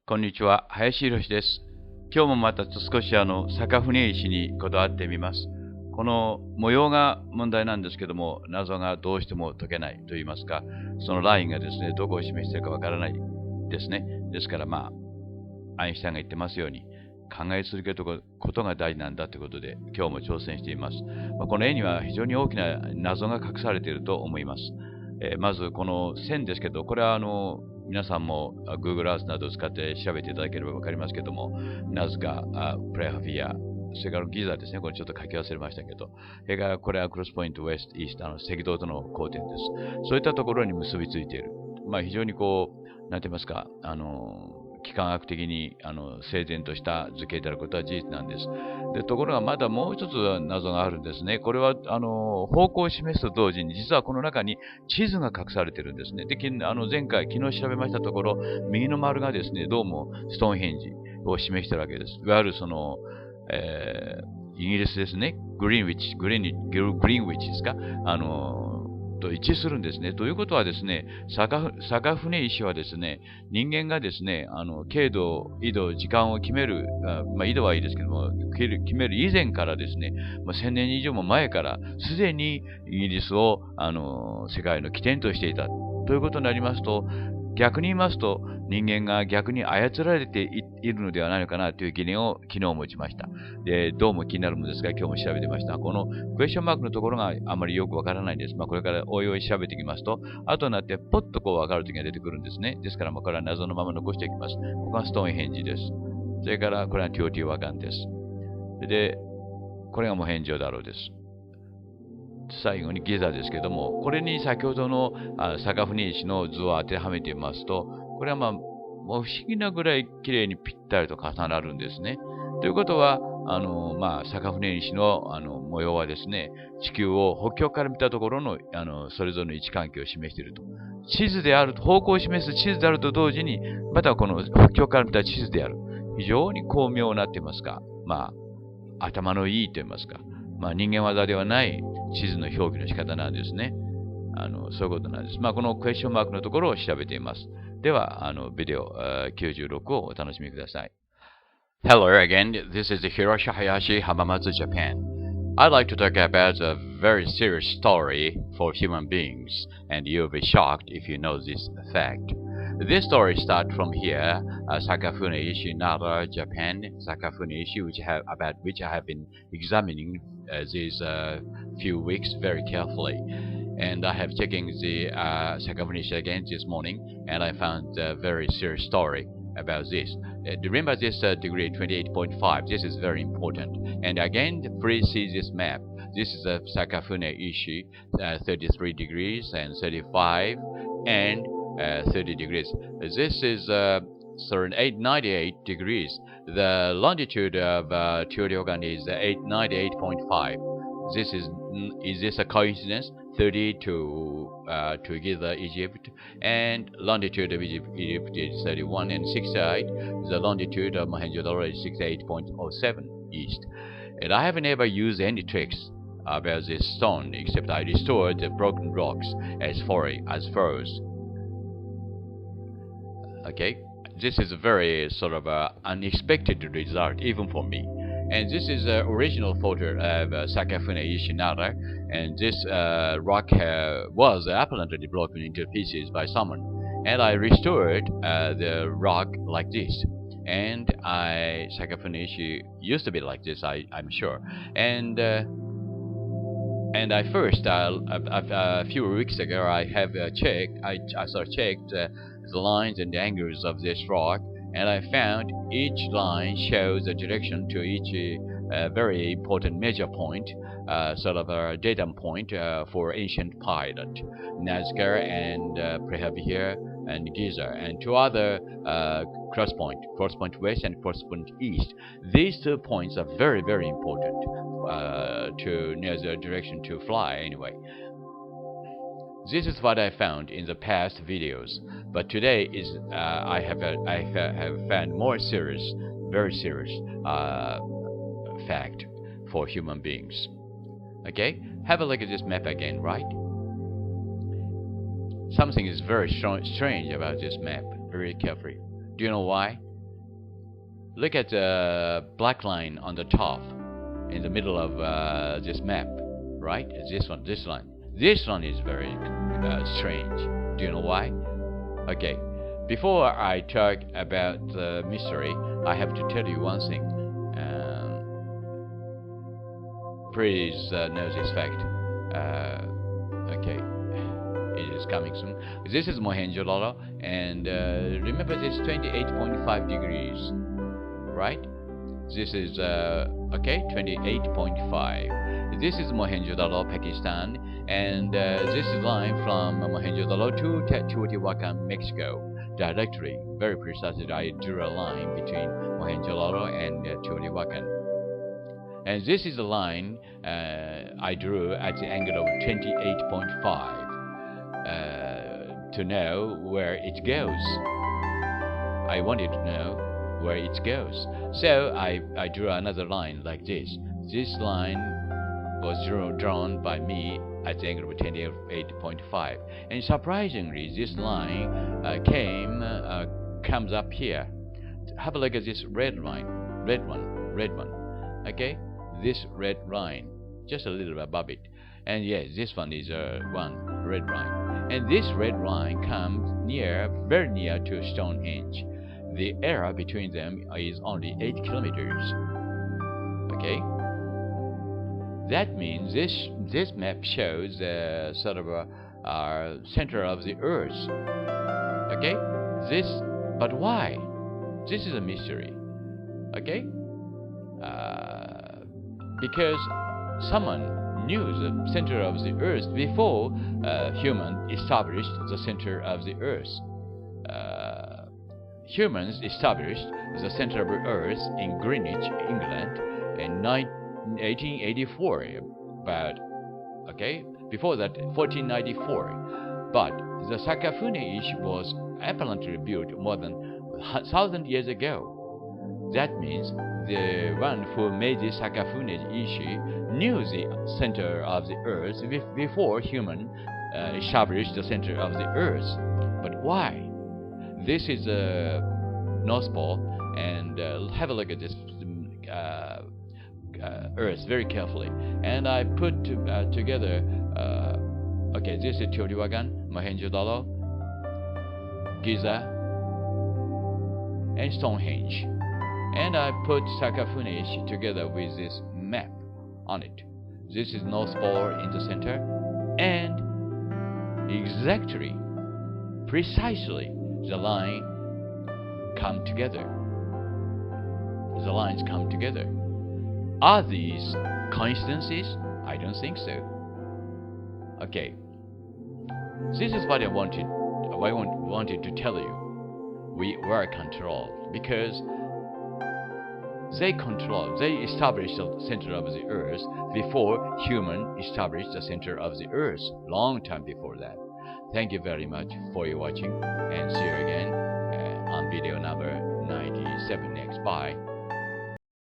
こんにちは、林博です。今日もまた少し酒船石にこだわってみます。この模様が問題なんですけども、謎がどうしても解けないと言いますか、そのラインがですね、どこを示しているかわからないですね。ですからアインシュタインが言ってますように、考え続けることが大事なんだということで、今日も挑戦しています。この絵には非常に大きな謎が隠されていると思います。まずこの線ですけど、これは皆さんも Google Earth などを使って調べていただければわかりますけども、ナズカ、プレハフィア、それからギザですね。これちょっと書き忘れましたけど、それからこれはクロスポイントウェスト、イースト、赤道との交点です。そういったところに結びついている。非常になんて言いますか、幾何学的に整然とした図形であることは事実なんです。ところがまだもう一つ謎があるんですね。これは方向を示すと同時に、実はこの中に地図が隠されているんですね。で、昨日調べましたところ、右の丸がですね、どうもストーンヘンジを示しているわけです。いわゆるイギリスですね、グリーンウィッチですか、と一致するんですね。ということはですね、坂船石はですね、人間がですね、経度、緯度、時間を決める、緯度はいいですけども、決める以前からですね、1000年以上も前から、すでにイギリスを、世界の起点としていた。ということになりますと、逆に言いますと、人間が逆に操られているのではないのかなという疑念を昨日持ちました。で、どうも気になるものですが、今日も調べてました。このクエスチョンマークのところがあまりよくわからないんです。これからおいおい調べていきますと、後になってポッとわかるときが出てくるんですね。ですから、これは謎のまま残していきます。ここはストーンヘンジです。それから、これはティオティワカンです。で、これがモヘンジョダロです。最後にギザですけども、これに先ほどの坂船石の図を当てはめてみますと、これはもう不思議なぐらい綺麗にぴったりと重なるんですね。ということは、坂船石の模様はですね、地球を北極から見たところのそれぞれの位置関係を示していると。地図であると、方向を示す地図であると同時に、またこの北極から見た地図である。非常に巧妙になっていますが、頭のいいと言いますか、人間技ではない地図の表記の仕方なんですね。そういうことなんです。このクエスチョンマークのところを調べています。では、ビデオ96をお楽しみください。Hello again, this is Hiroshi Hayashi, Hamamatsu, Japan. I'd like to talk about a very serious story for human beings, and you'll be shocked if you know this fact. This story starts from here, Sakafuneishi, Nara, Japan. Sakafuneishi, which I have been examining these few weeks very carefully. And I have checking the Sakafuneishi again this morning, and I found a very serious story about this. Remember this degree 28.5. This is very important. And again, please see this map. This is Sakafuneishi, 33 degrees and 35 and 30 degrees. This is 98 degrees. The longitude of Teotihuacan is 898.5. Is this a coincidence? 30 to Giza, Egypt, and longitude of Egypt is 31 and 68. The longitude of Mohenjo-daro is 68.07 east. And I haven't ever used any tricks about this stone except I restored the broken rocks as follows. Okay, this is a very sort of unexpected result even for me. And this is the original photo of Sakafuneishi Nara, and this rock was apparently broken into pieces by someone. And I restored the rock like this. And Sakafuneishi used to be like this, I'm sure. And I first, a few weeks ago, I checked the lines and the angles of this rock, and I found each line shows a direction to each very important measure point, sort of a datum point for ancient pilot, Nazca and Prehavir and Giza, and two other cross point west and cross point east. These 2 points are very, very important to near the direction to fly anyway. This is what I found in the past videos, but today is I have found more serious, very serious fact for human beings. Okay, have a look at this map again, right? Something is very strange about this map. Very carefully. Do you know why? look at the black line on the top in the middle of this map, right? This one, this line. This one is very strange. Do you know why? Okay, before I talk about the mystery, I have to tell you one thing. Please know this fact. Okay, it is coming soon. This is Mohenjo-daro, and remember this 28.5 degrees, right? This is okay, 28.5. This is Mohenjo-daro, Pakistan, and this is line from Mohenjo-daro to Teotihuacan, Mexico, directly. Very precisely, I drew a line between Mohenjo-daro and Teotihuacan. And this is the line I drew at the angle of 28.5 to know where it goes. I wanted to know where it goes. So I drew another line like this. This line was drawn by me at the angle of 28.5. And surprisingly, this line comes up here. Have a look at this red line. Red one. Okay? This red line, just a little above it. And yes, this one is one red line. And this red line comes very near to Stonehenge. The area between them is only 8 kilometers. Okay? That means this map shows sort of our center of the Earth. Okay? But why? This is a mystery. Okay? Because someone knew the center of the Earth before human established the center of the Earth. Humans established the center of the Earth in Greenwich, England, in 1884. But okay, before that, 1494. But the Sakafuneishi was apparently built more than 1,000 years ago. That means the one who made the Sakafuneishi knew the center of the Earth before human established the center of the Earth. But why? This is the North Pole, and have a look at this Earth very carefully. And I put together, okay, this is Teotihuacan, Mohenjo-daro, Giza, and Stonehenge. And I put Sakafuneishi together with this map on it. This is North Pole in the center, and exactly, precisely, the line come together. The lines come together. Are these coincidences? I don't think so. Okay. This is what I wanted to tell you. We were controlled because they established the center of the Earth before human established the center of the Earth, long time before that. Thank you very much for your watching, and see you again on video number 97 next. Bye.